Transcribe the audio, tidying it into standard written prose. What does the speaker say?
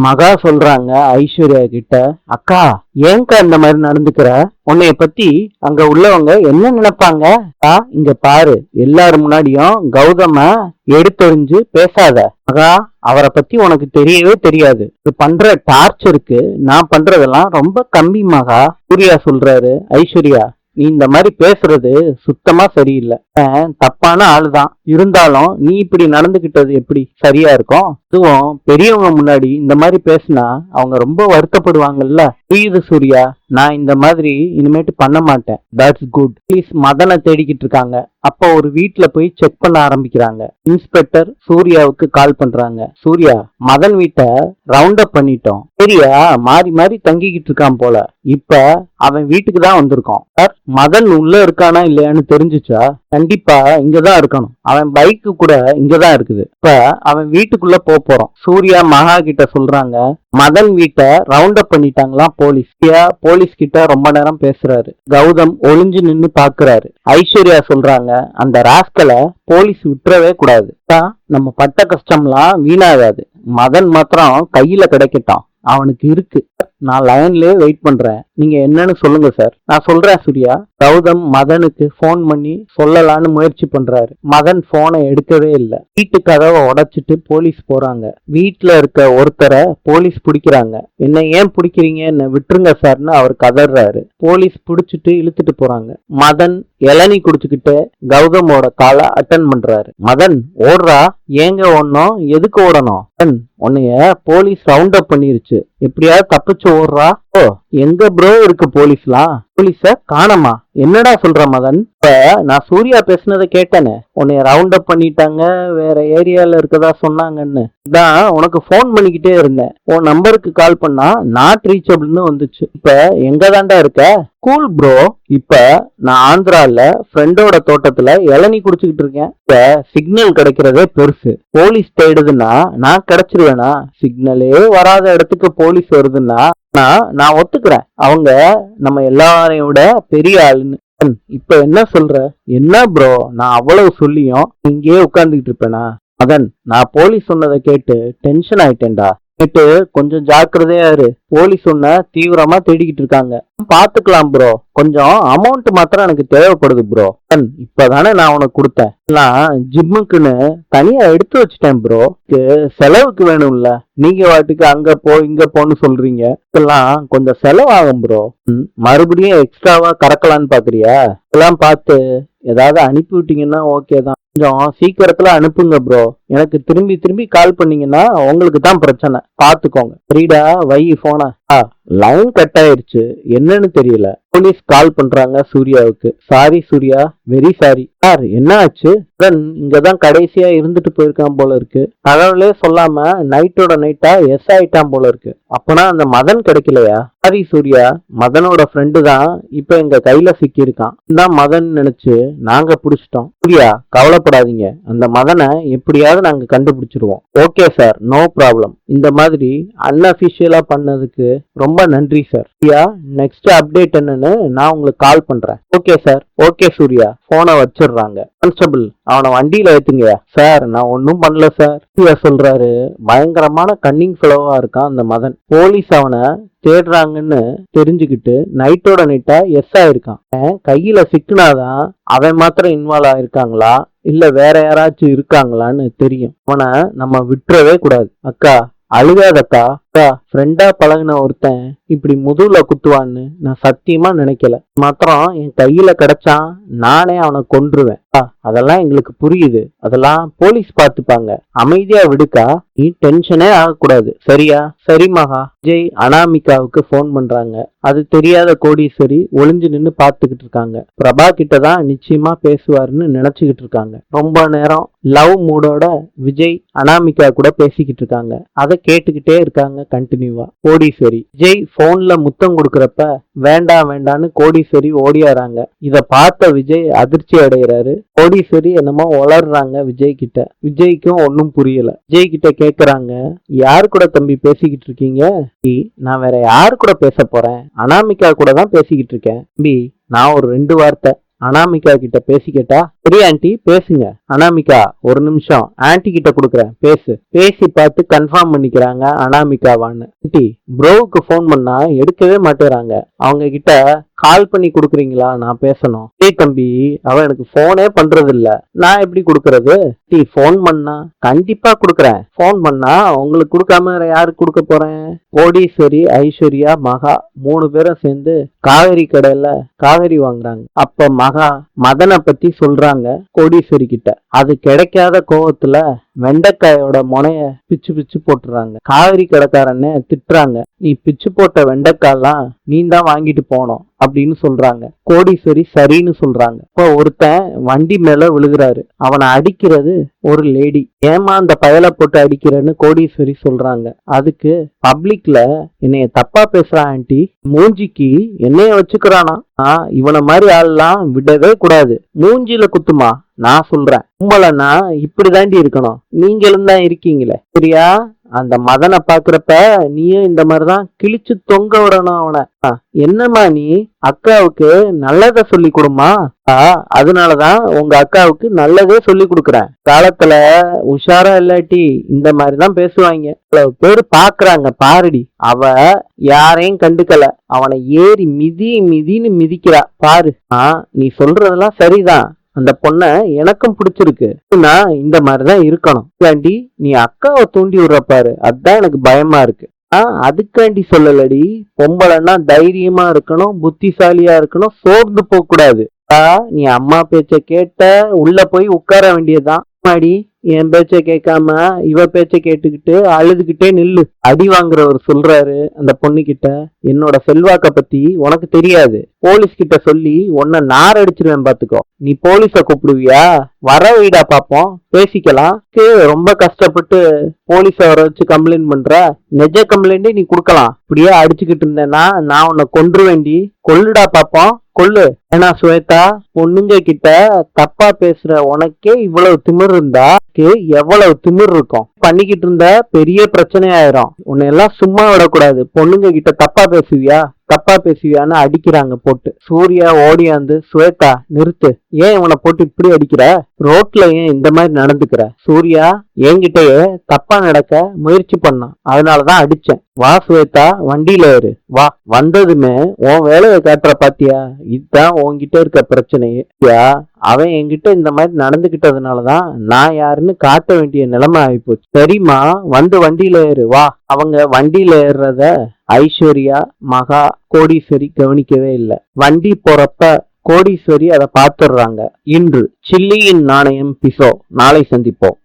மகா சொல்றாங்க ஐஸ்வர்யா கிட்ட, அக்கா ஏன்க்கா இந்த மாதிரி நடந்துக்கிற? உன்னைய பத்தி அங்க உள்ளவங்க என்ன நினைப்பாங்க? இங்க பாரு, எல்லாரும் முன்னாடியும் கௌதம எடுத்தொறிஞ்சு பேசாத மகா. அவரை பத்தி உனக்கு தெரியவே தெரியாது. இது பண்ற டார்ச்சருக்கு நான் பண்றதெல்லாம் ரொம்ப கம்மி மகா. சூர்யா சொல்றாரு, ஐஸ்வர்யா நீ இந்த மாதிரி பேசுறது சுத்தமா சரியில்லை. தப்பான ஆளுதான், இருந்தாலும் நீ இப்படி நடந்துகிட்டது எப்படி சரியா இருக்கும்? அதுவும் பெரியவங்க முன்னாடி இந்த மாதிரி பேசினா அவங்க ரொம்ப வருத்தப்படுவாங்கல்ல. புரியுது சூர்யா, நான் இந்த மாதிரி இனிமேட்டு பண்ண மாட்டேன். That's good. ப்ளீஸ். மதனை தேடிக்கிட்டு இருக்காங்க. அப்போ ஒரு வீட்டுல போய் செக் பண்ண ஆரம்பிக்கிறாங்க. இன்ஸ்பெக்டர் சூர்யாவுக்கு கால் பண்றாங்க. சூர்யா, மதன் வீட்டை ரவுண்ட் அப் பண்ணிட்டோம். சரியா மாறி மாறி தங்கிக்கிட்டு இருக்கான் போல. இப்ப அவன் வீட்டுக்கு தான் வந்திருக்கோம். சார், மதன் உள்ள இருக்கானா இல்லையான்னு தெரிஞ்சுச்சா? கண்டிப்பா இங்கதான் இருக்கணும். அவன் பைக்கு கூட இங்கதான் இருக்குது. இப்ப அவன் வீட்டுக்குள்ள போறோம். சூர்யா மகா கிட்ட சொல்றாங்க, மதன் வீட்டை ரவுண்ட் அப் பண்ணிட்டாங்களாம் போலீஸ். போலீஸ் கிட்ட ரொம்ப நேரம் பேசுறாரு. கௌதம் ஒளிஞ்சு நின்னு பாக்குறாரு. ஐஸ்வர்யா சொல்றாங்க, அந்த ராஸ்கலை போலீஸ் விட்டுறவே கூடாது. நம்ம பட்ட கஷ்டம்லாம் வீணாகாது. மதன் மாத்திரம் கையில கிடைக்கட்டும். அவனுக்கு இருக்கு. நான் லைன்லயே வெயிட் பண்றேன். நீங்க என்னன்னு சொல்லுங்க சார். நான் சொல்றேன் சூர்யா. கௌதம் மதனுக்கு போன் பண்ணி சொல்லலான்னு முயற்சி பண்றாரு. மதன் போனை எடுக்கவே இல்லை. வீட்டு கதவை உடைச்சிட்டு போலீஸ் போறாங்க. வீட்டுல இருக்க ஒருத்தரை போலீஸ் பிடிக்கிறாங்க. என்ன ஏன் பிடிக்கிறீங்க, என்ன விட்டுருங்க சார்னு அவர் கதறாரு. போலீஸ் பிடிச்சிட்டு இழுத்துட்டு போறாங்க. மதன் இளநீ குடிச்சுக்கிட்டு கௌதமோட காலை அட்டன் பண்றாரு. மதன், ஓடுறா. ஏங்க ஓடணும்? எதுக்கு ஓடணும்? உன்னைய போலீஸ் ரவுண்ட் அப் பண்ணிருச்சு. எப்படியாவது தப்பிச்சு ஓடுறா. ஓ, எங்க ப்ரோ இருக்கு போலீஸ்லாம்? போலீஸ காணமா? என்னடா சொல்ற மதன்? இப்ப நான் சூர்யா பேசுனதை கேட்டேனே, உன்னைய ரவுண்ட் அப் பண்ணிட்டாங்க, வேற ஏரியால இருக்கதா சொன்னாங்கன்னு தான் உனக்கு போன் பண்ணிக்கிட்டே இருந்தேன். உன் நம்பருக்கு கால் பண்ணா நாட் ரீச்சபிள்னு வந்துச்சு. இப்ப எங்க தாண்டா இருக்க? Cool bro. இப்ப நான் ஆந்திரால ஃப்ரெண்டோட தோட்டத்துல இளநீ குடிச்சுக்கிட்டு இருக்கேன். இப்ப சிக்னல் கிடைக்கிறதே பெருசு. போலீஸ் தேடுதுன்னா நான் கிடைச்சிருவேனா? சிக்னலே வராத இடத்துக்கு போலீஸ் வருதுன்னா நான் ஒத்துக்கிறேன். அவங்க நம்ம எல்லாரையும் விட பெரிய ஆளுன்னு. இப்ப என்ன சொல்ற? என்ன ப்ரோ, நான் அவ்வளவு சொல்லியும் இங்கேயே உட்கார்ந்துகிட்டு இருப்பேனா? மதன், நான் போலீஸ் சொன்னதை கேட்டு டென்ஷன் ஆயிட்டேன்டா. கேட்டு கொஞ்சம் ஜாக்கிரதையா இரு. போலீஸ் ஒன்ன தீவிரமா தேடிக்கிட்டு இருக்காங்க. பாத்துக்கலாம் ப்ரோ. கொஞ்சம் அமௌண்ட் மாத்திரம் எனக்கு தேவைப்படுது ப்ரோ. இப்பதானே நான் உனக்கு கொடுத்தேன். ஜிம்முக்குன்னு தனியா எடுத்து வச்சுட்டேன் ப்ரோ. செலவுக்கு வேணும்ல. நீங்க வாட்டுக்கு அங்க போ இங்க போன்னு சொல்றீங்க. இதெல்லாம் கொஞ்சம் செலவாகும் ப்ரோ. மறுபடியும் எக்ஸ்ட்ராவா கறக்கலான்னு பாக்குறியா? இதெல்லாம் பார்த்து ஏதாவது அனுப்பி விட்டீங்கன்னா ஓகே தான். கொஞ்சம் சீக்கிரத்துல அனுப்புங்க ப்ரோ. எனக்கு திரும்பி திரும்பி கால் பண்ணீங்கன்னா உங்களுக்கு தான் பிரச்சனை. பாத்துக்கோங்க. சரிடா, வை போன. லைன் கட் ஆயிருச்சு, என்னன்னு தெரியல. போலீஸ் கால் பண்றாங்க சூர்யாவுக்கு. Sorry Surya, very sorry. Sir, என்ன ஆச்சு? இங்கதான் கடைசியா இருந்துட்டு போயிருக்கான் போல இருக்கு. தகவலே சொல்லாம நைட்டோட நைட்டா எஸ் ஆயிட்டான் போல இருக்கு. அப்பனா அந்த மதன் கிடைக்கலையா? சாரி சூர்யா, மதனோட ஃப்ரெண்டு தான் இப்ப எங்க கையில சிக்கி இருக்கான். தான் மதன் நினைச்சு நாங்க புடிச்சிட்டோம். சூர்யா, கவலைப்படாதீங்க. அந்த மதனை எப்படியாவது நாங்க கண்டுபிடிச்சிருவோம். Okay sir, no problem. இந்த மாதிரி அன்அபிஷியலா பண்ணதுக்கு ரொம்ப நன்றி சார். சூர்யா, நெக்ஸ்ட் அப்டேட் என்னன்னு நான் உங்களுக்கு கால் பண்றேன். Okay sir. ஓகே சூர்யா. போனை வச்சிடுறாங்க. கான்ஸ்டபிள், அவனை வண்டியில ஏத்துங்க. சார், நான் ஒன்னும் பண்ணல சார். சூர்யா சொல்றாரு, பயங்கரமான கன்னிங் ஃபெலோவா இருக்கான் அந்த மதன். போலீஸ் அவனை தேடுறாங்கன்னு தெரிஞ்சுக்கிட்டு நைட்டோட நைட்டா எஸ் ஆயிருக்கான். கையில சிக்குனாதான் அவன் மாத்திரம் இன்வால்வ் ஆயிருக்காங்களா இல்ல வேற யாராச்சும் இருக்காங்களான்னு தெரியும். அவனை நம்ம விட்டுறவே கூடாது. அக்கா அழுகாதக்கா. ஃப்ரெண்டா பழகின ஒருத்தன் இப்படி முதுகுல குத்துவான்னு நான் சத்தியமா நினைக்கல. மாத்திரம் என் கையில கிடைச்சான், நானே அவனை கொன்றுவேன். அதெல்லாம் எங்களுக்கு புரியுது. அதெல்லாம் போலீஸ் பாத்துப்பாங்க. அமைதியா விடுக்கா. நீ டென்ஷனே ஆகக்கூடாது. சரியா? சரி மகா. விஜய் அனாமிகாவுக்கு போன் பண்றாங்க. அது தெரியாத கோடீஸ்வரி ஒளிஞ்சு நின்னு பாத்துக்கிட்டு இருக்காங்க. பிரபா கிட்டதான் நிச்சயமா பேசுவாருன்னு நினைச்சுக்கிட்டு இருக்காங்க. ரொம்ப நேரம் லவ் மூடோட விஜய் அனாமிகா கூட பேசிக்கிட்டு இருக்காங்க. அதை கேட்டுக்கிட்டே இருக்காங்க கண்டினியூவா கோடீஸ்வரி. விஜய் போன்ல முத்தம் கொடுக்கறப்ப வேண்டாம் வேண்டான்னு கோடீஸ்வரி ஓடியாராங்க. இத பார்த்த விஜய் அதிர்ச்சி அடைகிறாரு. கோடீஸ்வரி என்னமோ வளர்றாங்க விஜய் கிட்ட. விஜய்க்கும் ஒன்னும் புரியல. விஜய் கிட்ட கேக்குறாங்க, யாரு கூட தம்பி பேசிக்கிட்டு இருக்கீங்க? நான் வேற யாரு கூட பேச போறேன்? அனாமிகா கூட தான் பேசிக்கிட்டு இருக்கேன். தம்பி, நான் ஒரு 2 வார்த்தை அனாமிகா கிட்ட பேசிக்கிட்டா? சரி ஆண்டி பேசுங்க. அனாமிகா ஒரு நிமிஷம் ஆன்டி கிட்ட குடுக்குறேன் பேசு. பேசி பார்த்து கன்ஃபார்ம் பண்ணிக்கிறாங்க அனாமிகாவான்னு. ஆண்டி ப்ரோவுக்கு ஃபோன் பண்ணா எடுக்கவே மாட்டேறாங்க. அவங்க கிட்ட கால் பண்ணி குடுக்குறீங்களா, நான் பேசணும். ஏய் தம்பி, அவன் எனக்கு போனே பண்றது இல்ல, நான் எப்படி குடுக்கறது? போன் பண்ணா கண்டிப்பா குடுக்கறேன். போன் பண்ணா உங்களுக்கு கொடுக்காம வேற யாருக்கு கொடுக்க போறேன்? கோடீஸ்வரி, ஐஸ்வர்யா, மகா 3 பேரும் சேர்ந்து காவேரி கடையில காவேரி வாங்குறாங்க. அப்ப மகா மதனை பத்தி சொல்றாங்க கோடீஸ்வரி கிட்ட. அது கிடைக்காத கோவத்துல வெண்டைக்காயோட முனைய பிச்சு பிச்சு போட்டுறாங்க. காவிரி கடைக்காரன்னு திட்டுறாங்க. நீ பிச்சு போட்ட வெண்டைக்காய்லாம் நீ தான் வாங்கிட்டு போனோம் அப்படின்னு சொல்றாங்க. கோடீஸ்வரி சரின்னு சொல்றாங்க. இப்போ ஒருத்தன் வண்டி மேல விழுகிறாரு. அவனை அடிக்கிறது ஒரு லேடி. ஏமா அந்த பயலை போட்டு அடிக்கிறன்னு கோடீஸ்வரி சொல்றாங்க. அதுக்கு பப்ளிக்ல என்னைய தப்பா பேசுறான் ஆண்டி, மூஞ்சிக்கு என்னைய வச்சுக்கிறானா, இவனை மாதிரி ஆள்லாம் விடவே கூடாது, மூஞ்சில குத்துமா, நான் சொல்றேன். உங்களனா இப்படி தாண்டி இருக்கணும், நீங்களும் தான் இருக்கீங்களே சரியா? அந்த மதனை பாக்குறப்ப நீயும் இந்த மாதிரிதான் கிழிச்சு தொங்க விடணும் அவனை. என்னம்மா நீ அக்காவுக்கு நல்லத சொல்லி கொடுமா. அதனாலதான் உங்க அக்காவுக்கு நல்லதே சொல்லி கொடுக்குறேன். காலத்துல உஷாரா இல்லாட்டி இந்த மாதிரிதான் பேசுவாங்க. பேரு பாக்குறாங்க பாருடி. அவ யாரையும் கண்டுக்கல, அவனை ஏறி மிதி மிதின்னு மிதிக்கிறா பாரு. நீ சொல்றதெல்லாம் சரிதான், அந்த பொண்ண எனக்கும் பிடிச்சிருக்கு. நான் இந்த மாதிரிதான் இருக்கணும். ஏண்டி நீ அக்காவை தூண்டி விடுற பாரு, அதான் எனக்கு பயமா இருக்கு. அதுக்காண்டி சொல்லலடி, பொம்பளைன்னா தைரியமா இருக்கணும், புத்திசாலியா இருக்கணும், சோர்ந்து போக கூடாது. நீ அம்மா பேச்ச கேட்ட உள்ள போய் உட்கார வேண்டியதுதான். மாடி என் பேச்ச கேட்காம இவ பேச்ச கேட்டுக்கிட்டு அழுதுகிட்டே நில்லு. அடி வாங்குறவர் சொல்றாரு அந்த பொண்ணு கிட்ட, என்னோட செல்வாக்க பத்தி உனக்கு தெரியாது, போலீஸ் கிட்ட சொல்லி உன்னை நார் அடிச்சிருவேன் பாத்துக்கோ. நீ போலீஸ கூப்பிடுவியா? வர வீடா பாப்போம், பேசிக்கலாம். ரொம்ப கஷ்டப்பட்டு போலீஸ வர வச்சு கம்ப்ளைண்ட் பண்ற, நெஜ கம்ப்ளைண்ட் நீ குடுக்கலாம். இப்படியே அடிச்சுக்கிட்டு இருந்தேன்னா நான் உன்னை கொன்றுவேண்டி. கொல்லுடா பாப்போம், கொல்லு. ஏன்னா சுவேதா, பொண்ணுங்க கிட்ட தப்பா பேசுற உனக்கே இவ்வளவு திமிர் இருந்தா எவ்வளவு திமிர் இருக்கும். பண்ணிக்கிட்டு இருந்த பெரிய பிரச்சனை ஆயிரும். உன்னை எல்லாம் சும்மா விடக்கூடாது. பொண்ணுங்க கிட்ட தப்பா பேசுவியான்னு அடிக்கிறாங்க போட்டு. சூர்யா ஓடியாந்து, சுவேதா நிறுத்து, ஏன் இவனை போட்டு இப்படி அடிக்கிற? ரோட்ல ஏன் இந்த மாதிரி நடந்துக்கிற? சூர்யா என்கிட்டயே தப்பா நடக்க முயற்சி பண்ணான், அதனாலதான் அடிச்சேன். வா சுவேதா, வண்டியில ஏறு வா. வந்ததுமே உன் வேலையை காட்டுற பாத்தியா, இதுதான் உன்கிட்ட இருக்க பிரச்சனையே. அவன் என்கிட்ட இந்த மாதிரி நடந்துகிட்டதுனாலதான் நான் யாருன்னு காட்ட வேண்டிய நிலைமை ஆயிப்போச்சு. சரிம்மா, வந்து வண்டியில ஏறு வா. அவங்க வண்டியில ஏறுறத ஐஸ்வர்யா, மகா, கோடீஸ்வரி கவனிக்கவே இல்லை. வண்டி போறப்ப கோடீஸ்வரி அதை பாத்துடுறாங்க. இன்று சில்லியின் நாணயம் பிசோ. நாளை சந்திப்போம்.